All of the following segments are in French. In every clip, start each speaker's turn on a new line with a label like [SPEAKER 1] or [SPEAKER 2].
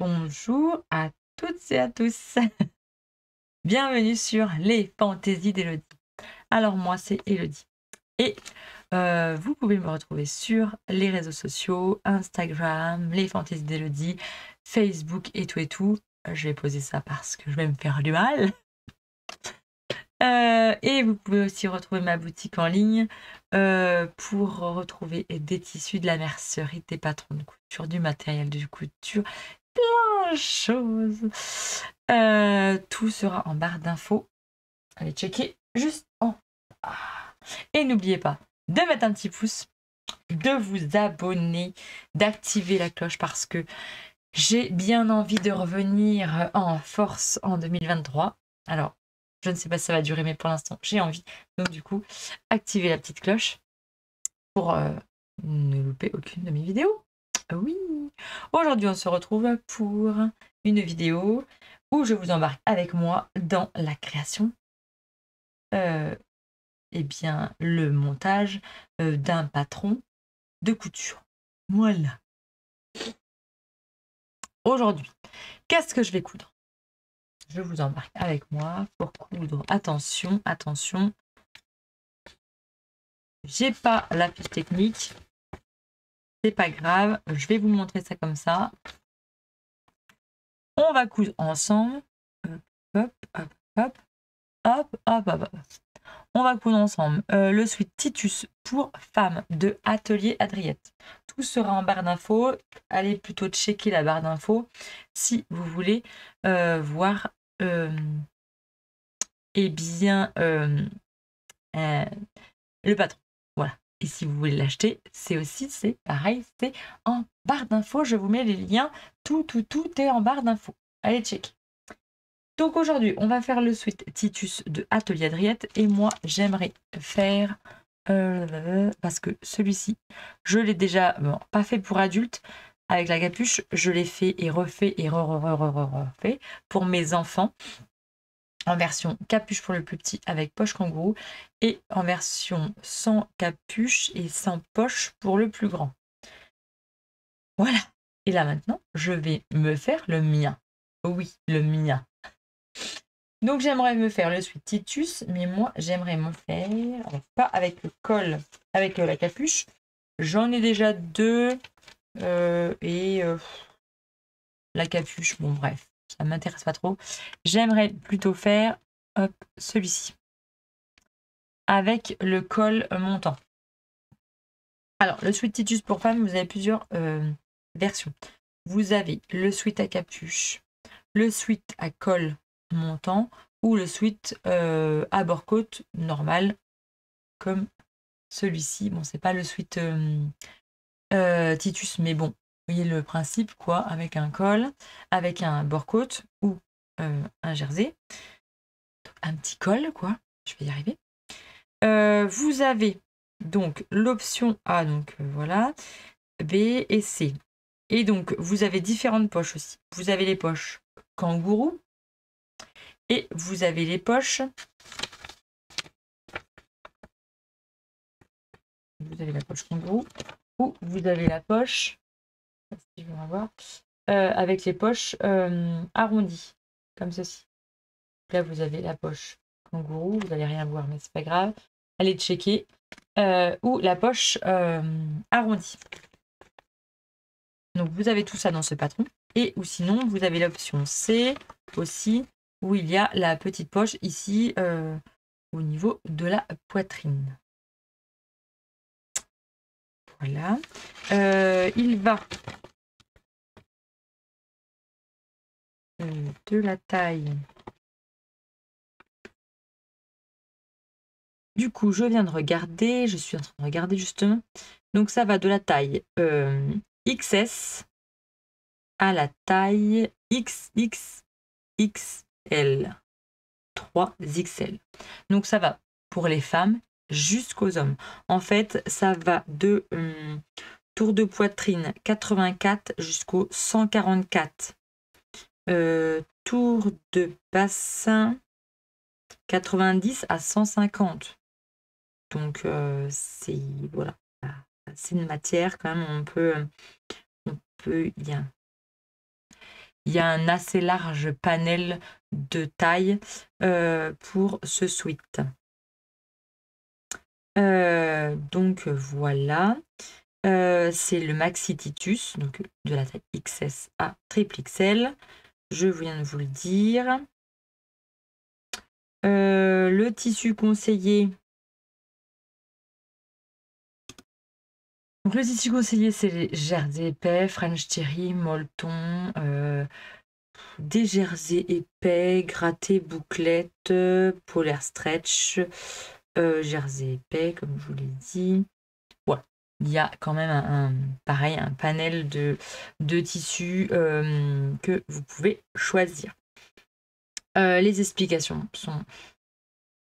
[SPEAKER 1] Bonjour à toutes et à tous. Bienvenue sur les fantaisies d'Elodie. Alors moi c'est Elodie et vous pouvez me retrouver sur les réseaux sociaux, Instagram, les fantaisies d'Elodie, Facebook et tout et tout. Je vais poser ça parce que je vais me faire du mal. Et vous pouvez aussi retrouver ma boutique en ligne pour retrouver des tissus, de la mercerie, des patrons de couture, du matériel de couture, plein de choses. Tout sera en barre d'infos. Allez checker juste en bas. Et n'oubliez pas de mettre un petit pouce, de vous abonner, d'activer la cloche parce que j'ai bien envie de revenir en force en 2023. Alors, je ne sais pas si ça va durer, mais pour l'instant, j'ai envie. Donc, du coup, activez la petite cloche pour ne louper aucune de mes vidéos. Oui. Aujourd'hui, on se retrouve pour une vidéo où je vous embarque avec moi dans la création, et bien, le montage d'un patron de couture. Voilà. Aujourd'hui, qu'est-ce que je vais coudre? Je vous embarque avec moi pour coudre. Attention, attention. J'ai pas la fiche technique. C'est pas grave. Je vais vous montrer ça comme ça. On va coudre ensemble. Hop, hop, hop, hop, hop, hop, hop. On va coudre ensemble le sweat Titus pour femmes de Atelier Adriette. Tout sera en barre d'infos. Allez plutôt checker la barre d'infos si vous voulez voir eh bien le patron. Voilà. Et si vous voulez l'acheter, c'est pareil, c'est en barre d'infos. Je vous mets les liens. Tout est en barre d'infos. Allez checker. Donc aujourd'hui, on va faire le sweat Titus de Atelier Adriette. Et moi, j'aimerais faire... parce que celui-ci, je l'ai déjà pas fait pour adultes. Avec la capuche, je l'ai fait et refait et refait pour mes enfants. En version capuche pour le plus petit avec poche kangourou et en version sans capuche et sans poche pour le plus grand. Voilà. Et là maintenant, je vais me faire le mien. Oui, le mien. Donc j'aimerais me faire le sweat Titus, mais moi j'aimerais me faire, pas avec le col, avec la capuche. J'en ai déjà deux et la capuche, bon bref, ça m'intéresse pas trop. J'aimerais plutôt faire celui-ci avec le col montant. Alors le sweat Titus pour femmes, vous avez plusieurs versions. Vous avez le sweat à capuche, le sweat à col montant ou le sweat à bord-côte normal comme celui-ci. Bon, c'est pas le sweat Titus, mais bon, vous voyez le principe quoi, avec un col, avec un bord-côte ou un jersey, un petit col quoi. Je vais y arriver. Vous avez donc l'option A, donc voilà, B et C. Et donc vous avez différentes poches aussi. Vous avez les poches kangourou et vous avez les poches. Vous avez la poche kangourou ou vous avez la poche, si je vais voir, avec les poches arrondies, comme ceci. Là, vous avez la poche kangourou, vous n'allez rien voir, mais c'est pas grave. Allez checker. Ou la poche arrondie. Donc, vous avez tout ça dans ce patron. Et ou sinon, vous avez l'option C aussi, où il y a la petite poche ici au niveau de la poitrine. Voilà. Il va de la taille. Du coup, je viens de regarder, je suis en train de regarder justement. Donc, ça va de la taille XS à la taille XXXL. 3XL. Donc, ça va pour les femmes jusqu'aux hommes. En fait, ça va de tour de poitrine 84 jusqu'au 144. Tour de bassin 90 à 150. Donc, c'est voilà, c'est une matière quand même, on peut y il y a un assez large panel de taille pour ce sweat. Donc voilà. C'est le Maxi Titus, donc de la taille XS à triple XL. Je viens de vous le dire. Le tissu conseillé. Donc le tissu conseillé, c'est les jersey épais, French Terry, molleton, des jerseys épais, grattés, bouclettes, polaire stretch, jersey épais, comme je vous l'ai dit. Voilà. Il y a quand même pareil, un panel de tissus que vous pouvez choisir. Les explications sont,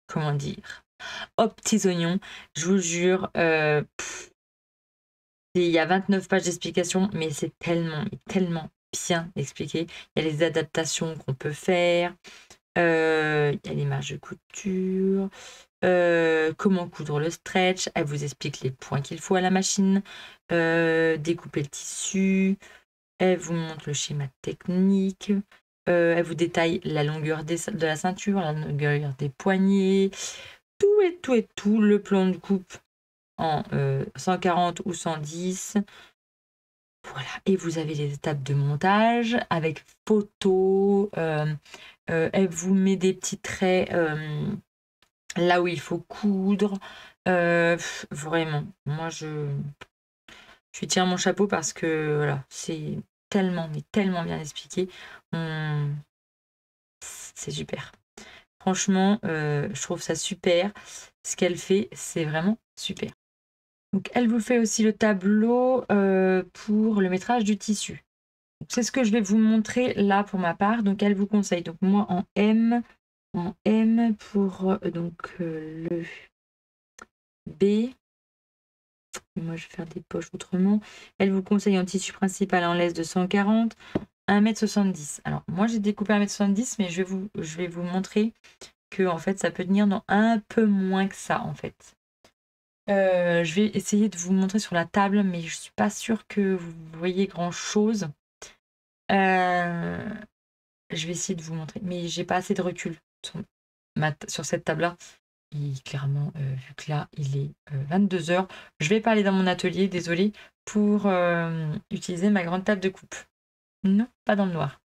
[SPEAKER 1] comment dire, aux petits oignons. Je vous jure, il y a 29 pages d'explications, mais c'est tellement bien expliqué. Il y a les adaptations qu'on peut faire, il y a les marges de couture, comment coudre le stretch, elle vous explique les points qu'il faut à la machine, découper le tissu, elle vous montre le schéma technique, elle vous détaille la longueur de la ceinture, la longueur des poignets, tout, le plan de coupe en 140 ou 110. Voilà, et vous avez les étapes de montage avec photos, elle vous met des petits traits là où il faut coudre. Vraiment, moi je tire mon chapeau parce que voilà, c'est tellement bien expliqué. C'est super. Franchement, je trouve ça super. Ce qu'elle fait, c'est vraiment super. Donc, elle vous fait aussi le tableau pour le métrage du tissu. C'est ce que je vais vous montrer là pour ma part. Donc, elle vous conseille. Donc, moi en M pour le B. Moi, je vais faire des poches autrement. Elle vous conseille en tissu principal en laisse de 140, 1,70 m. Alors, moi, j'ai découpé 1,70 m, mais je vais vous montrer que en fait, ça peut tenir dans un peu moins que ça, en fait. Je vais essayer de vous montrer sur la table, mais je suis pas sûre que vous voyez grand-chose. Je vais essayer de vous montrer, mais j'ai pas assez de recul sur cette table-là. Et clairement, vu que là, il est 22 h, je vais pas aller dans mon atelier, désolée, pour utiliser ma grande table de coupe. Non, pas dans le noir.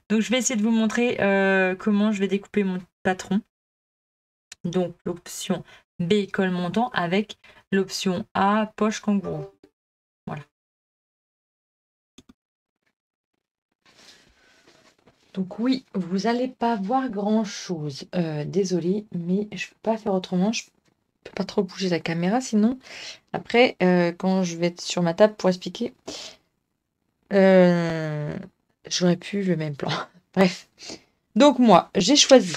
[SPEAKER 1] Donc, je vais essayer de vous montrer comment je vais découper mon patron. Donc, l'option B, col montant, avec l'option A, poche kangourou. Voilà. Donc oui, vous n'allez pas voir grand-chose. Désolée, mais je ne peux pas faire autrement. Je ne peux pas trop bouger la caméra, sinon, après, quand je vais être sur ma table pour expliquer, j'aurais pu le même plan. Bref. Donc moi, j'ai choisi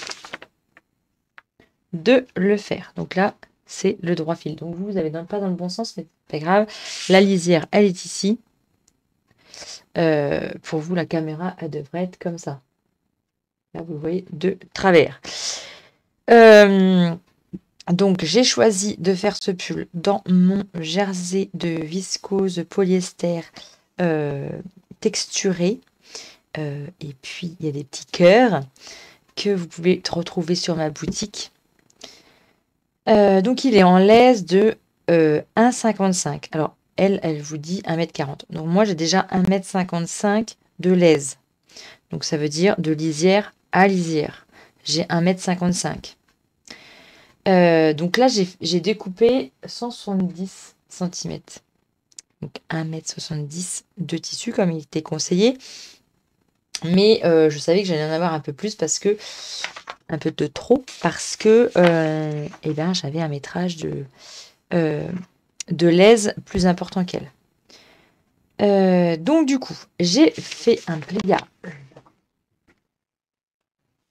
[SPEAKER 1] de le faire. Donc là, c'est le droit fil. Donc vous n'allez pas dans le bon sens, mais pas grave. La lisière, elle est ici. Pour vous, la caméra, elle devrait être comme ça. Là, vous voyez de travers. Donc, j'ai choisi de faire ce pull dans mon jersey de viscose polyester texturé. Et puis, il y a des petits cœurs que vous pouvez retrouver sur ma boutique. Donc, il est en laisse de 1,55 m. Alors, elle vous dit 1,40 m. Donc, moi, j'ai déjà 1,55 m de laise. Donc, ça veut dire de lisière à lisière. J'ai 1,55 m. Donc là, j'ai découpé 170 cm. Donc 1,70 m de tissu, comme il était conseillé. Mais je savais que j'allais en avoir un peu plus parce que... Un peu de trop, parce que eh ben, j'avais un métrage de l'aise plus important qu'elle. Donc du coup, j'ai fait un pliage.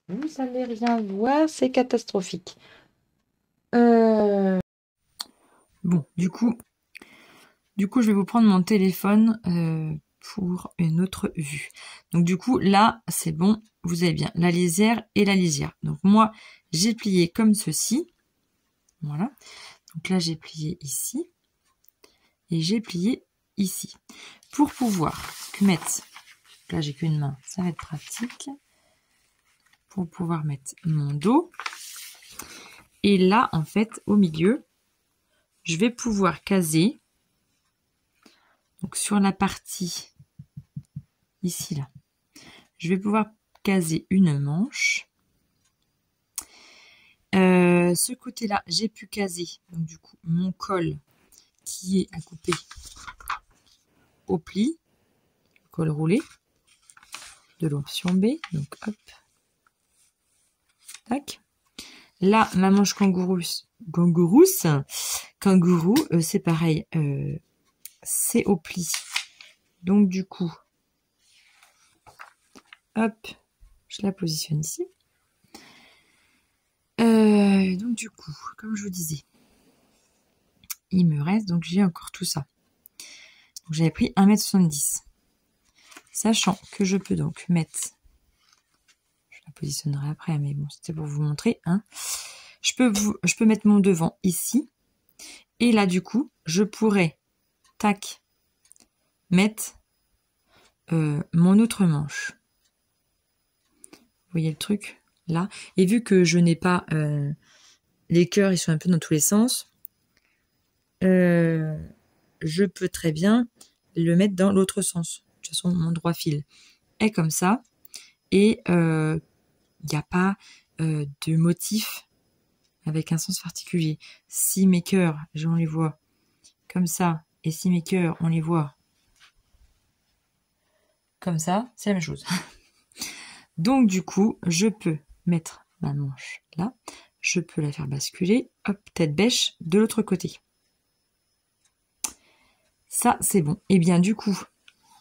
[SPEAKER 1] Vous n'allez rien voir, c'est catastrophique. Bon, du coup, je vais vous prendre mon téléphone pour une autre vue. Donc du coup, là, c'est bon, vous avez bien la lisière et la lisière. Donc moi, j'ai plié comme ceci. Voilà. Donc là, j'ai plié ici. Et j'ai plié ici. Pour pouvoir mettre là j'ai qu'une main, ça va être pratique pour pouvoir mettre mon dos. Et là, en fait, au milieu, je vais pouvoir caser, donc sur la partie ici, là, je vais pouvoir caser une manche. Ce côté-là, j'ai pu caser, donc du coup, mon col qui est à couper au pli, col roulé de l'option B, donc hop, tac. Là, ma manche kangourou, c'est pareil, c'est au pli. Donc du coup, hop, je la positionne ici. Donc du coup, comme je vous disais, il me reste, donc j'ai encore tout ça. Donc j'avais pris 1,70 m. Sachant que je peux donc mettre, je la positionnerai après, mais bon, c'était pour vous montrer, hein. Je peux mettre mon devant ici. Et là, du coup, je pourrais, tac, mettre mon autre manche. Vous voyez le truc là? Et vu que je n'ai pas les cœurs, ils sont un peu dans tous les sens, je peux très bien le mettre dans l'autre sens. De toute façon, mon droit fil est comme ça. Et il n'y a pas de motif avec un sens particulier. Si mes cœurs, on les voit comme ça, et si mes cœurs, on les voit comme ça, c'est la même chose. Donc du coup, je peux mettre ma manche là, je peux la faire basculer, hop, tête bêche, de l'autre côté. Ça, c'est bon. Et bien du coup,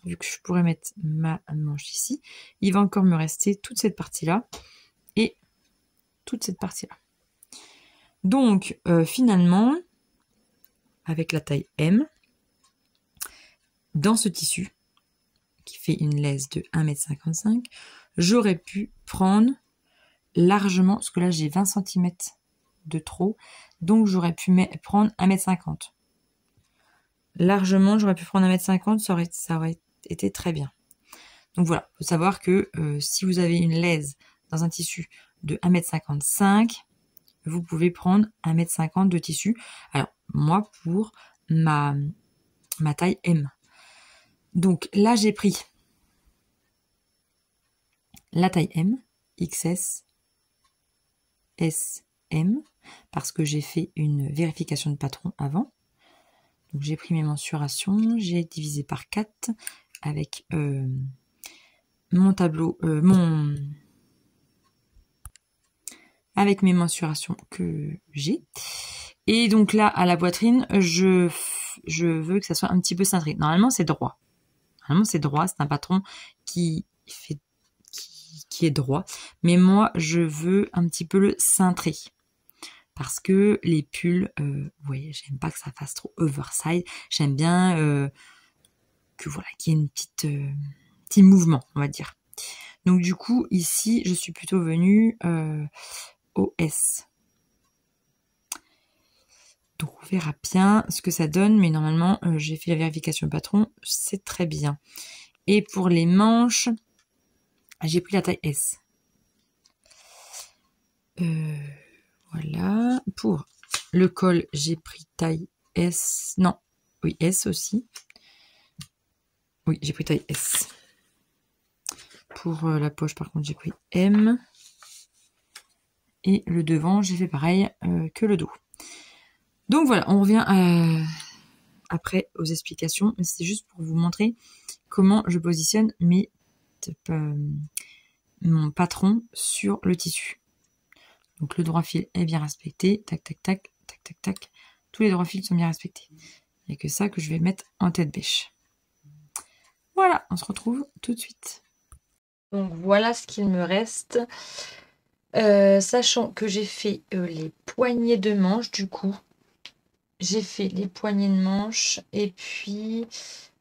[SPEAKER 1] vu que je pourrais mettre ma manche ici, il va encore me rester toute cette partie-là et toute cette partie-là. Donc, finalement, avec la taille M, dans ce tissu, qui fait une laisse de 1,55 m, j'aurais pu prendre largement, parce que là j'ai 20 cm de trop, donc j'aurais pu prendre 1,50 m. Largement, j'aurais pu prendre 1,50 m, ça aurait été très bien. Donc voilà, il faut savoir que si vous avez une laisse dans un tissu de 1,55 m, vous pouvez prendre 1,50 m de tissu. Alors, moi, pour ma taille M. Donc là, j'ai pris la taille M, XS, SM, parce que j'ai fait une vérification de patron avant. Donc j'ai pris mes mensurations, j'ai divisé par 4 avec mon tableau, avec mes mensurations que j'ai. Et donc là, à la poitrine, je veux que ça soit un petit peu cintré. Normalement, c'est droit. Normalement, c'est droit. C'est un patron qui est droit. Mais moi, je veux un petit peu le cintrer. Parce que les pulls, vous voyez, j'aime pas que ça fasse trop oversize. J'aime bien que voilà, qu'il y ait une petit mouvement, on va dire. Donc du coup, ici, je suis plutôt venue au S. Donc on verra bien ce que ça donne, mais normalement, j'ai fait la vérification patron, c'est très bien. Et pour les manches, j'ai pris la taille S. Voilà. Pour le col, j'ai pris taille S. Non, oui, S aussi. Oui, j'ai pris taille S. Pour la poche, par contre, j'ai pris M. Et le devant, j'ai fait pareil que le dos. Donc voilà, on revient après aux explications. C'est juste pour vous montrer comment je positionne mon patron sur le tissu. Donc le droit fil est bien respecté. Tac, tac, tac, tac, tac, tac. Tous les droits fils sont bien respectés. Il n'y a que ça que je vais mettre en tête bêche. Voilà, on se retrouve tout de suite. Donc voilà ce qu'il me reste. Sachant que j'ai fait les poignées de manche, du coup, j'ai fait les poignées de manche et puis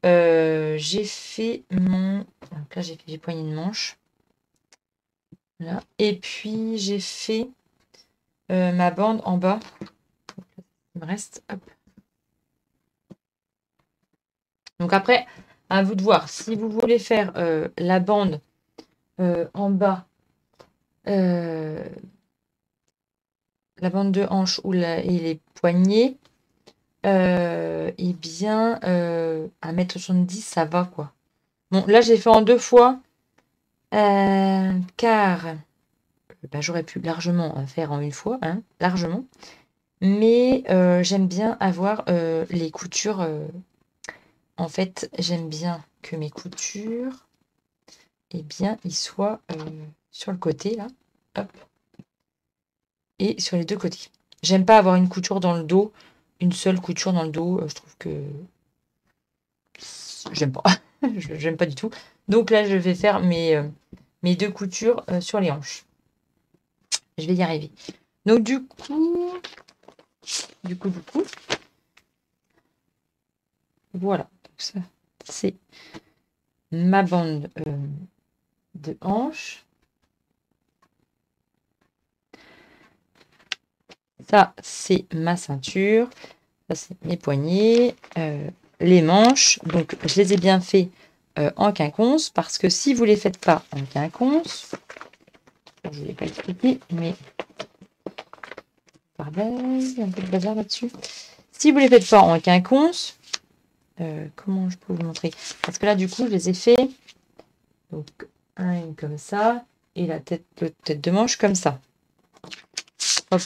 [SPEAKER 1] j'ai fait mon... Donc là, j'ai fait les poignées de manche. Là. Et puis, j'ai fait ma bande en bas. Il me reste, hop. Donc après, À vous de voir. Si vous voulez faire la bande en bas, la bande de hanche et les poignets, eh bien, 1,70 m, ça va, quoi. Bon, là, j'ai fait en 2 fois, car j'aurais pu largement faire en 1 fois, hein, largement. Mais j'aime bien avoir les coutures. En fait, j'aime bien que mes coutures, eh bien, ils soient sur le côté, là. Hop. Et sur les 2 côtés. J'aime pas avoir une couture dans le dos, une seule couture dans le dos. Je trouve que j'aime pas. J'aime pas du tout. Donc là, je vais faire mes 2 coutures sur les hanches. Je vais y arriver. Donc du coup, voilà. Donc ça, c'est ma bande de hanche. Ça, c'est ma ceinture. Ça, c'est mes poignets. Les manches. Donc, je les ai bien fait en quinconce. Parce que si vous ne les faites pas en quinconce, je ne l'ai pas expliqué, mais pardon, il y a un peu de bazar là-dessus. Si vous ne les faites pas en quinconce, comment je peux vous montrer? Parce que là, du coup, je les ai fait. Donc, une comme ça. Et la tête de manche comme ça. Hop.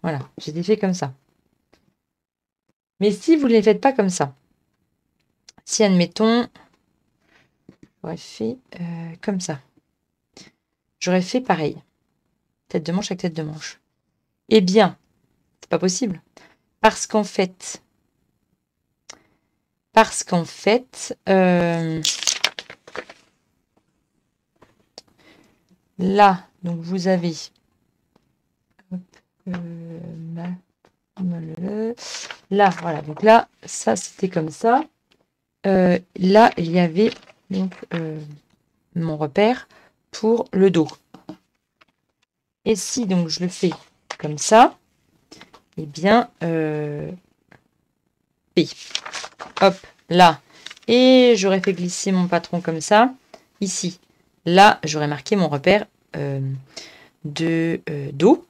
[SPEAKER 1] Voilà, j'ai des faits comme ça. Mais si vous ne les faites pas comme ça, si admettons, j'aurais fait comme ça, j'aurais fait pareil, tête de manche avec tête de manche. Eh bien, c'est pas possible. Parce qu'en fait, là, donc vous avez là, voilà, donc là, ça c'était comme ça. Là, il y avait donc mon repère pour le dos. Et si donc je le fais comme ça, eh bien, P. Hop, là. Et j'aurais fait glisser mon patron comme ça, ici. Là, j'aurais marqué mon repère de dos.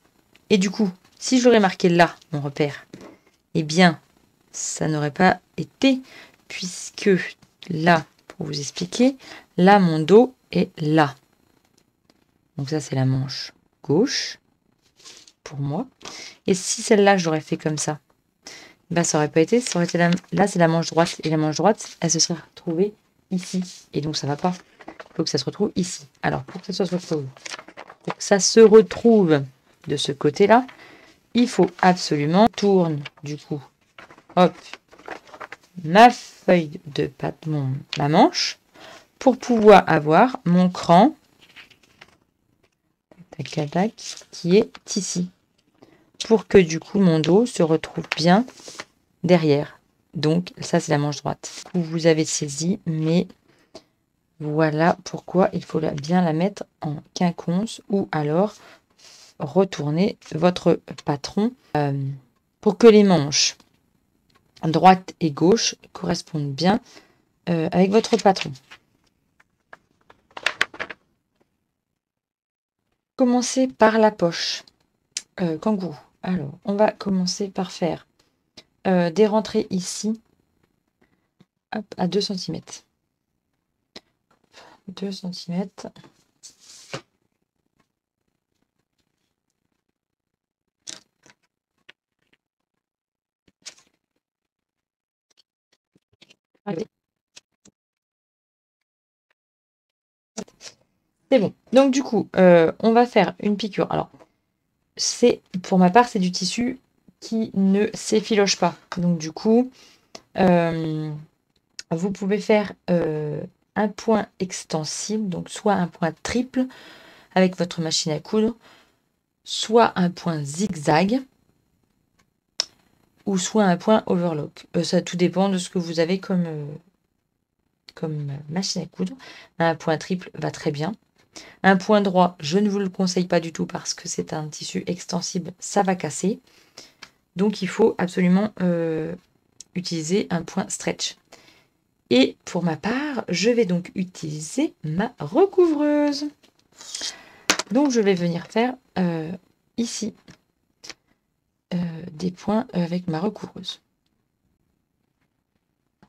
[SPEAKER 1] Et du coup, si j'aurais marqué là, mon repère, eh bien, ça n'aurait pas été, puisque là, pour vous expliquer, là, mon dos est là. Donc ça, c'est la manche gauche, pour moi. Et si celle-là, j'aurais fait comme ça, bah, ça aurait pas été, ça aurait été là, c'est la manche droite. Et la manche droite, elle se serait retrouvée ici. Et donc, ça va pas. Il faut que ça se retrouve ici. Alors, pour que ça se retrouve de ce côté-là, il faut absolument tourne, du coup, hop, ma feuille de pâte, ma manche, pour pouvoir avoir mon cran, qui est ici. Pour que, du coup, mon dos se retrouve bien derrière. Donc, ça, c'est la manche droite. Vous avez saisi, mais voilà pourquoi il faut bien la mettre en quinconce ou alors retourner votre patron pour que les manches droite et gauche correspondent bien avec votre patron. Commencez par la poche kangourou. Alors, on va commencer par faire des rentrées ici à 2 cm. 2 cm. C'est bon. Donc du coup, on va faire une piqûre. Alors, pour ma part, c'est du tissu qui ne s'effiloche pas. Donc du coup, vous pouvez faire un point extensible, donc soit un point triple avec votre machine à coudre, soit un point zigzag, ou soit un point overlock. Ça tout dépend de ce que vous avez comme machine à coudre. Un point triple va très bien. Un point droit, je ne vous le conseille pas du tout parce que c'est un tissu extensible, ça va casser. Donc il faut absolument utiliser un point stretch. Et pour ma part, je vais donc utiliser ma recouvreuse. Donc, je vais venir faire ici des points avec ma recouvreuse.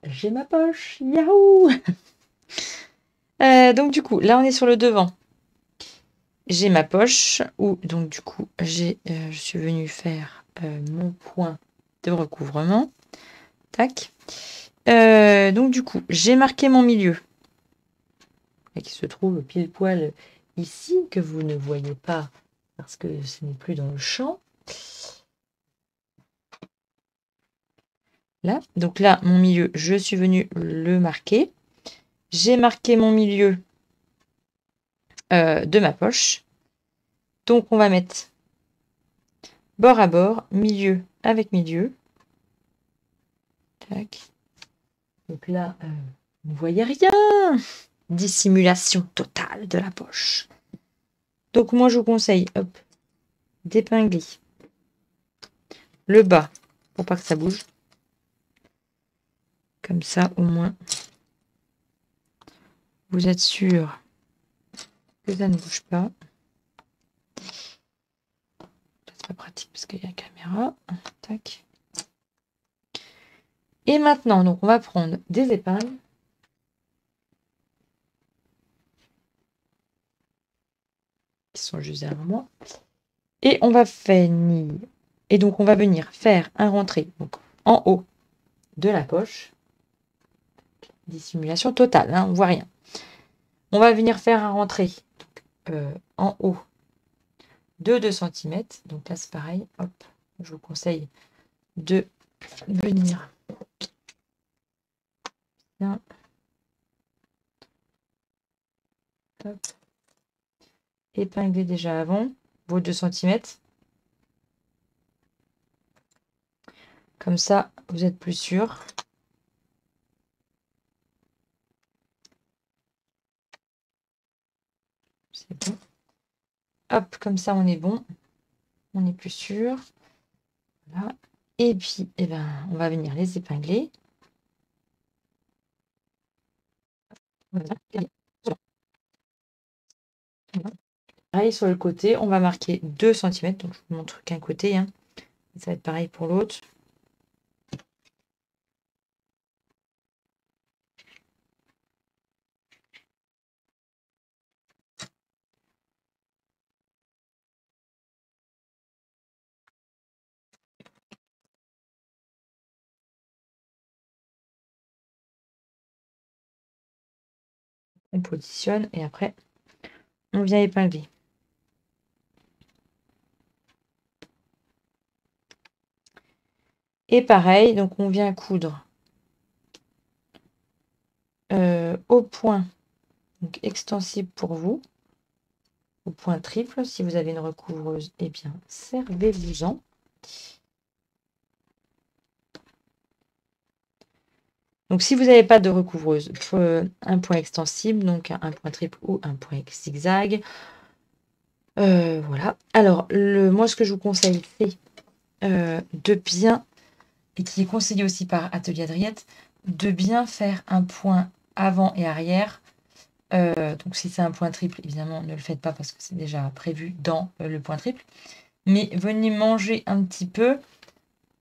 [SPEAKER 1] J'ai ma poche, yahoo! Donc du coup, là on est sur le devant. J'ai ma poche où donc du coup je suis venue faire mon point de recouvrement. Tac. Donc du coup, j'ai marqué mon milieu qui se trouve pile poil ici, que vous ne voyez pas parce que ce n'est plus dans le champ. Là, donc là, mon milieu, je suis venue le marquer. J'ai marqué mon milieu de ma poche. Donc, on va mettre bord à bord, milieu avec milieu. Tac. Donc là, vous ne voyez rien. Dissimulation totale de la poche. Donc, moi, je vous conseille, hop, d'épingler le bas pour pas que ça bouge. Comme ça, au moins, vous êtes sûr que ça ne bouge pas. C'est pas pratique parce qu'il y a la caméra. Tac. Et maintenant, donc, on va prendre des épingles. Qui sont juste derrière moi. Et on va finir. Et donc, on va venir faire un rentré donc, en haut de la poche. Dissimulation totale, hein, on ne voit rien. On va venir faire un rentré en haut de 2 cm. Donc là, c'est pareil. Hop, je vous conseille de venir bien. Hop. Épingler déjà avant vos 2 cm. Comme ça, vous êtes plus sûr. C'est bon. Hop, comme ça, on est bon. On est plus sûr. Voilà. Et puis, eh ben, on va venir les épingler. Pareil sur le côté, on va marquer 2 cm. Donc, je vous montre qu'un côté. Hein. Ça va être pareil pour l'autre. On positionne et après, on vient épingler. Et pareil, donc on vient coudre au point donc extensible pour vous, au point triple. Si vous avez une recouvreuse, eh bien, servez-vous-en. Donc, si vous n'avez pas de recouvreuse, un point extensible, donc un point triple ou un point zigzag. Voilà. Alors, moi, ce que je vous conseille, c'est de bien, et qui est conseillé aussi par Atelier Adriette, de bien faire un point avant et arrière. Donc, si c'est un point triple, évidemment, ne le faites pas parce que c'est déjà prévu dans le point triple. Mais venez manger un petit peu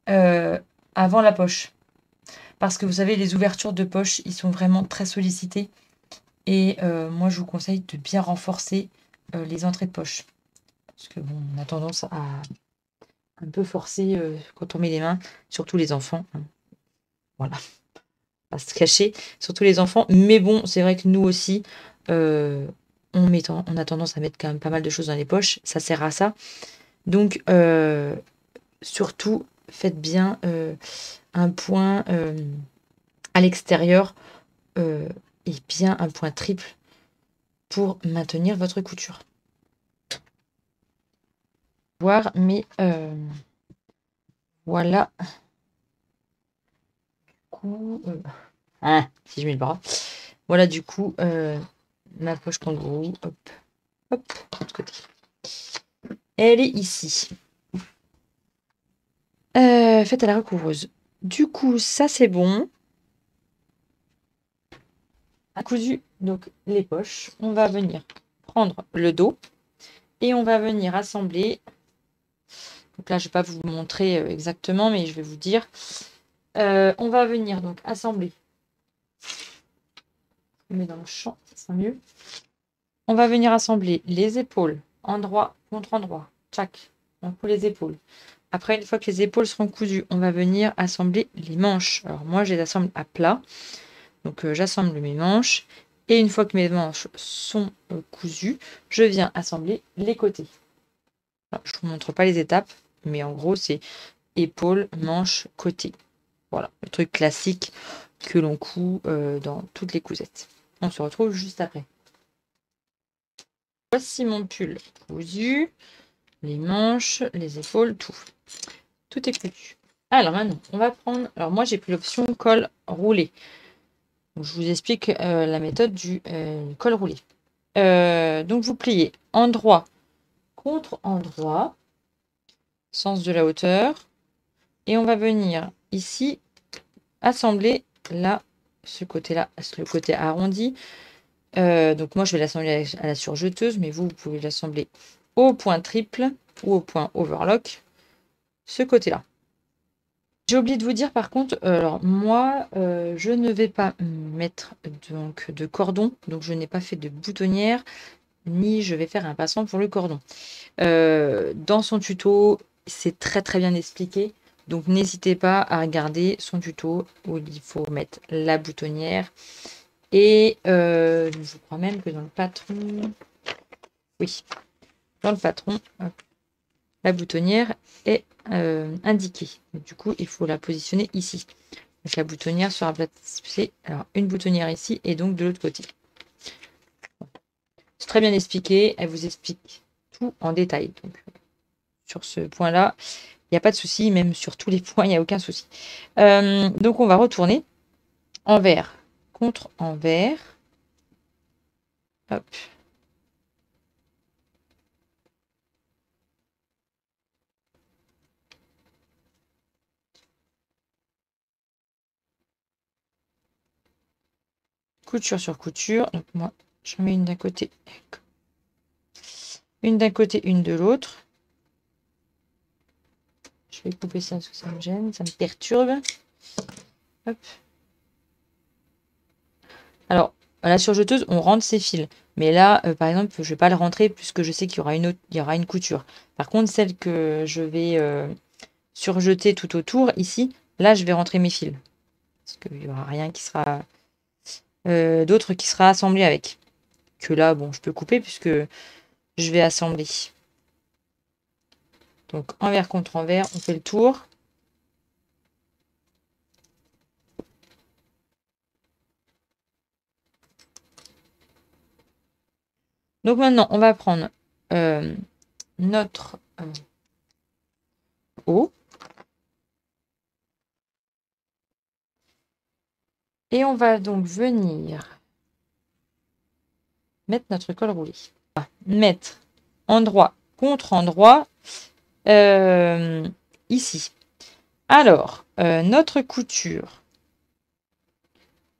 [SPEAKER 1] avant la poche. Parce que vous savez, les ouvertures de poche, ils sont vraiment très sollicités. Et moi, je vous conseille de bien renforcer les entrées de poche. Parce que bon, on a tendance à un peu forcer quand on met les mains, surtout les enfants. Hein. Voilà, pas se cacher, surtout les enfants. Mais bon, c'est vrai que nous aussi, on a tendance à mettre quand même pas mal de choses dans les poches. Ça sert à ça. Donc, surtout, faites bien un point à l'extérieur et bien un point triple pour maintenir votre couture. Voir, mais voilà. Si je mets le bras. Voilà du coup ma poche kangourou. Hop, hop, de l'autre côté. Elle est ici. Faite à la recouvreuse. Du coup, ça c'est bon. cousu donc les poches. On va venir prendre le dos et on va venir assembler. Donc là, je ne vais pas vous montrer exactement, mais je vais vous dire. On va venir donc assembler. Je mets dans le champ, ça sera mieux. On va venir assembler les épaules, endroit contre endroit. Tchac, on coud les épaules. Après, une fois que les épaules seront cousues, on va venir assembler les manches. Alors moi, je les assemble à plat. Donc j'assemble mes manches. Et une fois que mes manches sont cousues, je viens assembler les côtés. Alors, je ne vous montre pas les étapes, mais en gros, c'est épaules, manches, côté. Voilà, le truc classique que l'on coud dans toutes les cousettes. On se retrouve juste après. Voici mon pull cousu, les manches, les épaules, tout. Tout est cousu. Alors maintenant, on va prendre... Alors moi, j'ai pris l'option col roulé. Donc, je vous explique la méthode du col roulé. Donc vous pliez endroit contre endroit, sens de la hauteur. Et on va venir ici assembler là, ce côté-là, le côté arrondi. Donc moi, je vais l'assembler à la surjeteuse, mais vous pouvez l'assembler au point triple ou au point overlock, ce côté-là. J'ai oublié de vous dire par contre, alors moi, je ne vais pas mettre donc de cordon, donc je n'ai pas fait de boutonnière, ni je vais faire un passant pour le cordon. Dans son tuto, c'est très très bien expliqué, donc n'hésitez pas à regarder son tuto où il faut mettre la boutonnière. Et je crois même que dans le patron, oui, dans le patron, hop, la boutonnière est indiquée. Du coup, il faut la positionner ici. Donc la boutonnière sera placée, alors une boutonnière ici et donc de l'autre côté. C'est très bien expliqué, elle vous explique tout en détail. Donc, sur ce point-là, il n'y a pas de souci, même sur tous les points, il n'y a aucun souci. Donc on va retourner envers contre envers. Hop. Couture sur couture. Donc moi, j'en mets une d'un côté, une de l'autre. Je vais couper ça parce que ça me gêne, ça me perturbe. Hop. Alors, à la surjeteuse, on rentre ses fils. Mais là, par exemple, je ne vais pas le rentrer puisque je sais qu'il y aura une couture. Par contre, celle que je vais surjeter tout autour, ici, là, je vais rentrer mes fils. Parce qu'il n'y aura rien qui sera... d'autre qui sera assemblé avec. Que là, bon, je peux couper puisque je vais assembler. Donc, envers contre envers, on fait le tour. Donc maintenant, on va prendre notre haut. Et on va donc venir mettre notre col roulé. Mettre endroit contre endroit ici. Alors, notre couture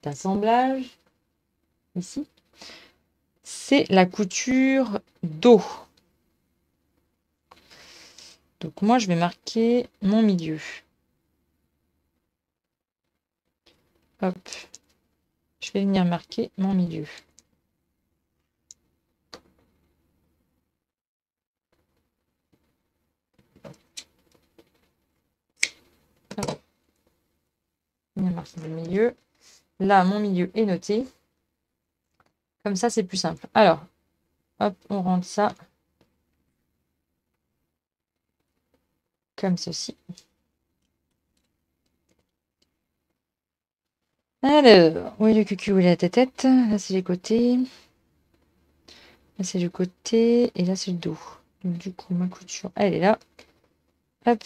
[SPEAKER 1] d'assemblage, ici, c'est la couture dos. Donc moi, je vais marquer mon milieu. Hop. Je vais venir marquer mon milieu. Hop. Je vais venir marquer le milieu. Là, mon milieu est noté. Comme ça, c'est plus simple. Alors, hop, on rentre ça comme ceci. Alors, où est le cucu, où est la tête? Là, c'est les côtés. Là, c'est le côté. Et là, c'est le dos. Donc, du coup, ma couture, elle est là. Hop.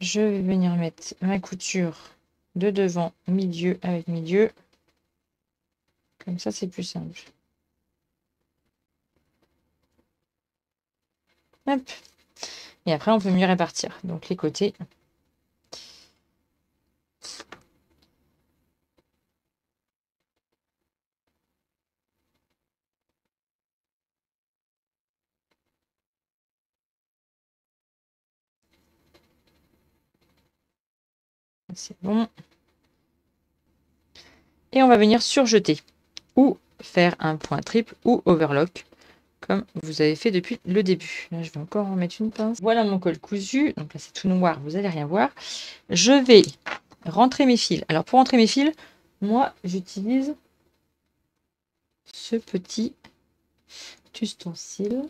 [SPEAKER 1] Je vais venir mettre ma couture de devant, milieu avec milieu. Comme ça, c'est plus simple. Hop. Et après, on peut mieux répartir. Donc, les côtés C'est bon. Et on va venir surjeter ou faire un point triple ou overlock comme vous avez fait depuis le début. Là, je vais encore en mettre une pince. Voilà mon col cousu. Donc là, c'est tout noir, vous n'allez rien voir. Je vais rentrer mes fils. Alors, pour rentrer mes fils, moi, j'utilise ce petit ustensile.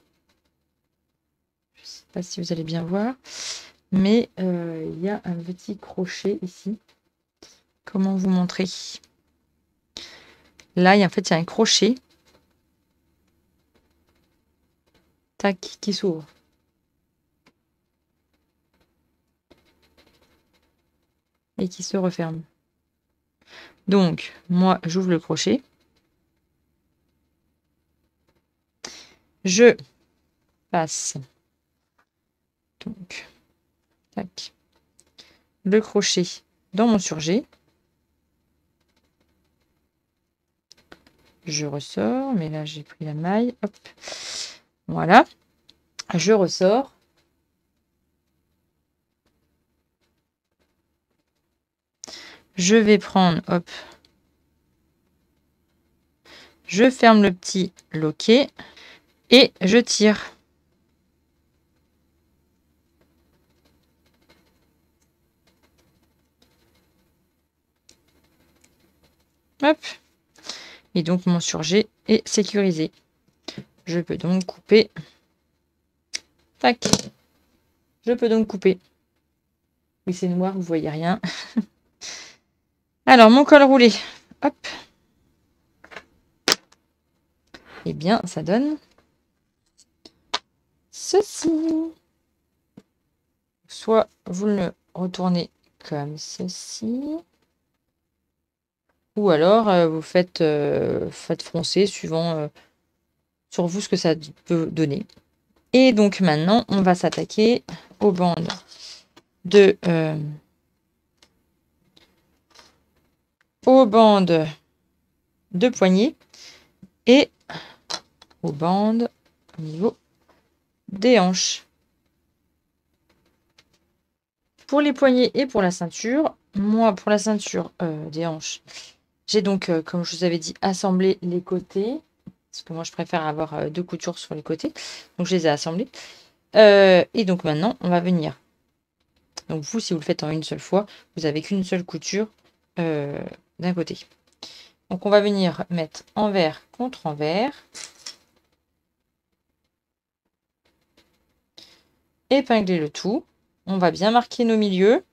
[SPEAKER 1] Je ne sais pas si vous allez bien voir, mais il y a un petit crochet ici. Comment vous montrer? Là, en fait, il y a un crochet. Tac, qui s'ouvre. Et qui se referme. Donc, moi, j'ouvre le crochet. Je passe donc tac, le crochet dans mon surjet. Je ressors, mais là, j'ai pris la maille. Hop. Voilà. Je ressors. Je vais prendre, hop. Je ferme le petit loquet et je tire. Hop. Et donc, mon surjet est sécurisé. Je peux donc couper. Tac. Je peux donc couper. Oui, c'est noir, vous voyez rien. Alors, mon col roulé. Hop. Eh bien, ça donne ceci. Soit vous le retournez comme ceci. Ou alors, vous faites froncer suivant sur vous ce que ça peut donner. Et donc maintenant, on va s'attaquer aux bandes de poignet et aux bandes au niveau des hanches. Pour les poignets et pour la ceinture, moi pour la ceinture des hanches, j'ai donc, comme je vous avais dit, assemblé les côtés. Parce que moi, je préfère avoir 2 coutures sur les côtés. Donc, je les ai assemblées. Et donc, maintenant, on va venir. Donc, vous, si vous le faites en une seule fois, vous n'avez qu'une seule couture d'un côté. Donc, on va venir mettre envers contre envers. Épingler le tout. On va bien marquer nos milieux.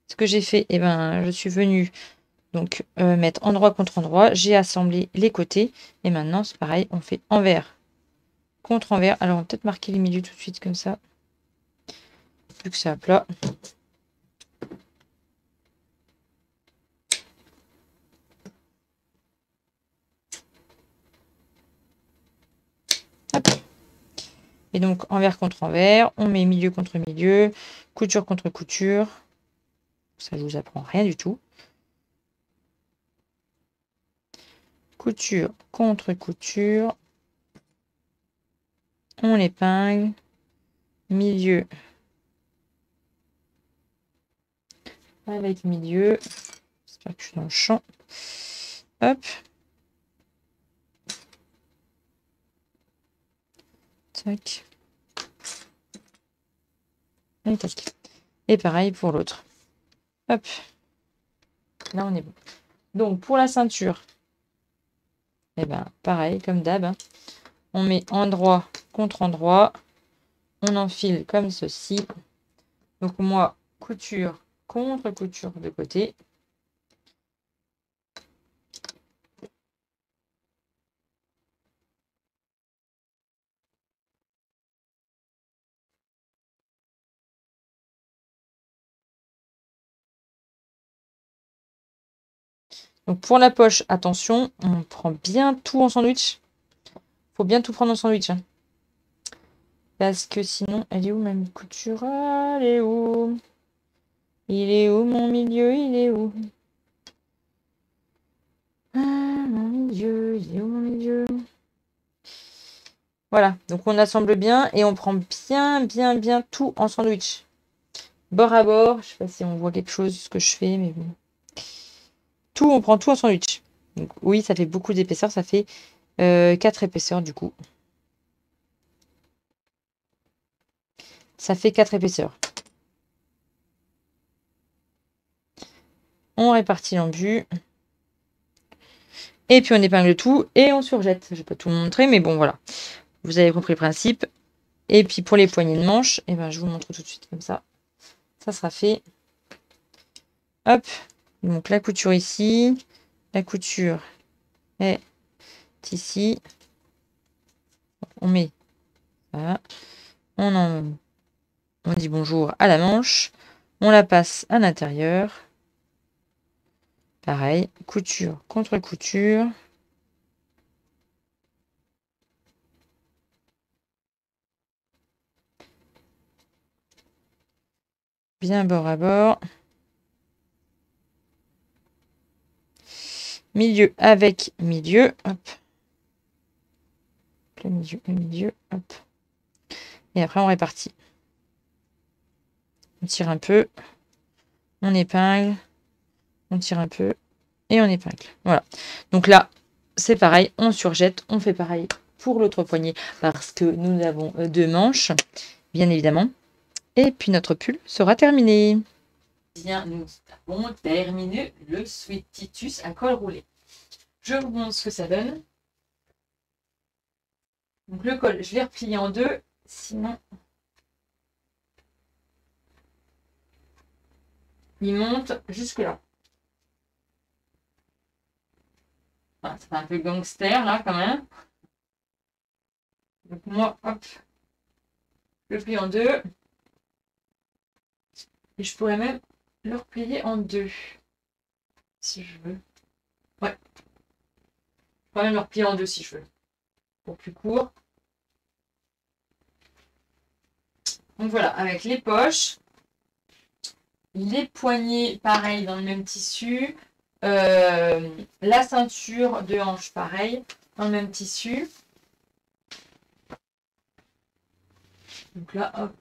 [SPEAKER 1] Ce que j'ai fait, eh ben, je suis venue donc mettre endroit contre endroit. J'ai assemblé les côtés. Et maintenant, c'est pareil, on fait envers contre envers. Alors, on va peut-être marquer les milieux tout de suite comme ça. Vu que c'est à plat. Hop. Et donc, envers contre envers, on met milieu contre milieu, couture contre couture. Ça, je vous apprends rien du tout. Couture contre couture. On épingle. Milieu avec milieu. J'espère que je suis dans le champ. Hop. Tac. Et tac. Et pareil pour l'autre. Hop. Là, on est bon. Donc, pour la ceinture, eh ben, pareil, comme d'hab. On met endroit contre endroit. On enfile comme ceci. Donc, moi, couture contre couture de côté. Donc, pour la poche, attention, on prend bien tout en sandwich. Faut bien tout prendre en sandwich. Hein. Parce que sinon, elle est où même couture? Elle est où? Il est où mon milieu? Il est où? Ah, mon Dieu, il est où mon Dieu? Voilà, donc on assemble bien et on prend bien tout en sandwich. Bord à bord, je sais pas si on voit quelque chose de ce que je fais, mais bon. Tout, on prend tout en sandwich. Donc oui, ça fait beaucoup d'épaisseur, ça fait 4 épaisseurs du coup. Ça fait 4 épaisseurs. On répartit l'embu. Et puis on épingle tout et on surjette. Je vais pas tout montrer, mais bon voilà. Vous avez compris le principe. Et puis pour les poignées de manche, eh ben, je vous montre tout de suite comme ça. Ça sera fait. Hop. Donc la couture ici. La couture est ici. On met ça. On dit bonjour à la manche. On la passe à l'intérieur. Pareil, couture contre couture. Bien bord à bord. Milieu avec milieu. Hop. Le milieu. Hop. Et après, on répartit. On tire un peu. On épingle. On tire un peu. Et on épingle. Voilà. Donc là, c'est pareil. On surjette. On fait pareil pour l'autre poignet. Parce que nous avons 2 manches. Bien évidemment. Et puis notre pull sera terminé. Bien, nous avons terminé le sweat Titus à col roulé. Je vous montre ce que ça donne. Donc le col, je vais replier en 2, sinon il monte jusque là. Voilà, ça fait un peu gangster là quand même. Donc moi, hop, je le plie en 2. Et je pourrais même le replier en 2. Si je veux. Ouais. Je pourrais même le replier en 2 si je veux. Pour plus court. Donc voilà, avec les poches. Les poignets, pareil, dans le même tissu. La ceinture de hanche, pareil, dans le même tissu. Donc là, hop,